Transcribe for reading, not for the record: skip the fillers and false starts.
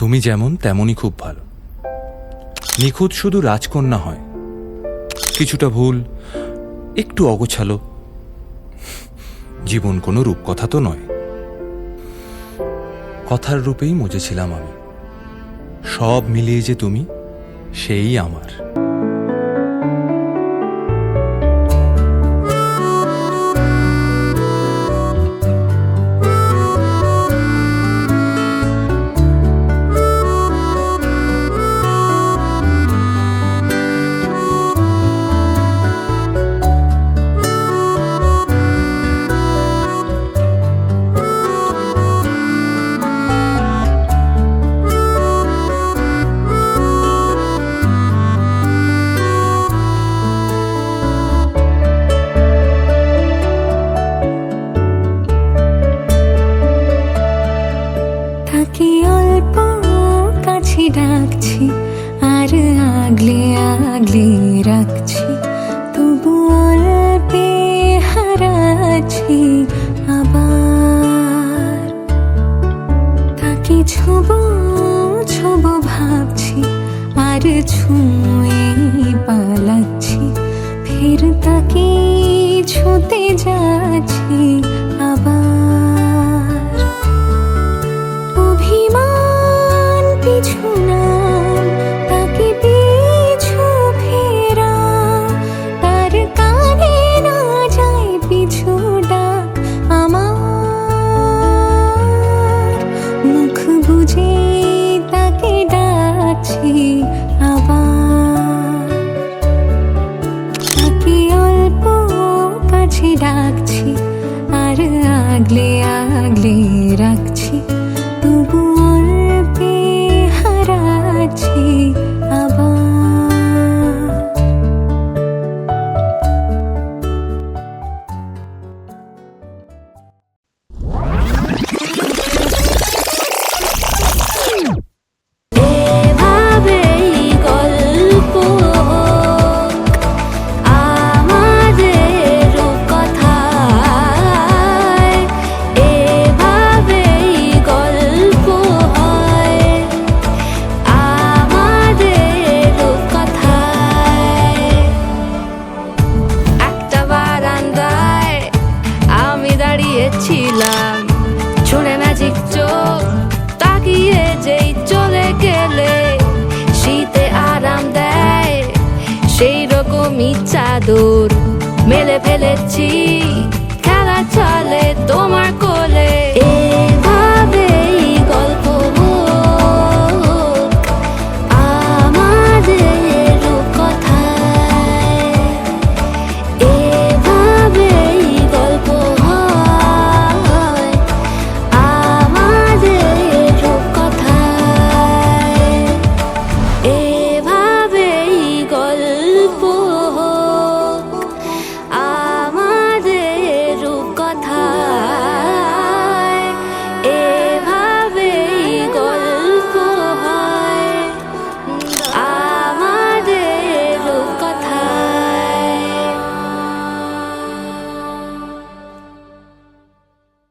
তুমি যেমন তেমনই খুব ভালো। নিখুঁত শুধু রাজকন্যা হয়, কিছুটা ভুল, একটু অগোছালো। জীবন কোনো রূপকথা তো নয়। কথার রূপেই মজেছিলাম আমি। সব মিলিয়ে যে তুমি, সেই আমার। তাকে অল্প কাছে ডাকছি, আর আগলে আগলে রাখছি, তবু অল্পে হারাচ্ছি আবার। তাকে ছোবো ছোবো ভাবছি, আর ছুঁয়ে পালাচ্ছি, ফের তাকে ছুঁতে যাচ্ছি আবার। অভিমান পিছু নাম, তাকে পিছু ফেরা, তার কানে না যায় পিছু ডাক আমার। মুখ বুঝে তাকে ডাকছি আবার। তাকে অল্প কাছে ডাকছি, আর আগলে আগলে রাখছি, তবু অল্পে হারাচ্ছি আবার। এভাবেই গল্প আমাদের কথায়, এভাবেই গল্প হয় আমাদের কথায়। একটা বারান্দায় আমি দাঁড়িয়েছিলাম, ছুঁড়ে ম্যাজিক চোখ তাকিয়ে যেই চলে গেলে, শীতে আরাম দেয় সেই রকমই চাদর মেলে ফেলেছি, খেলা চলে তোমার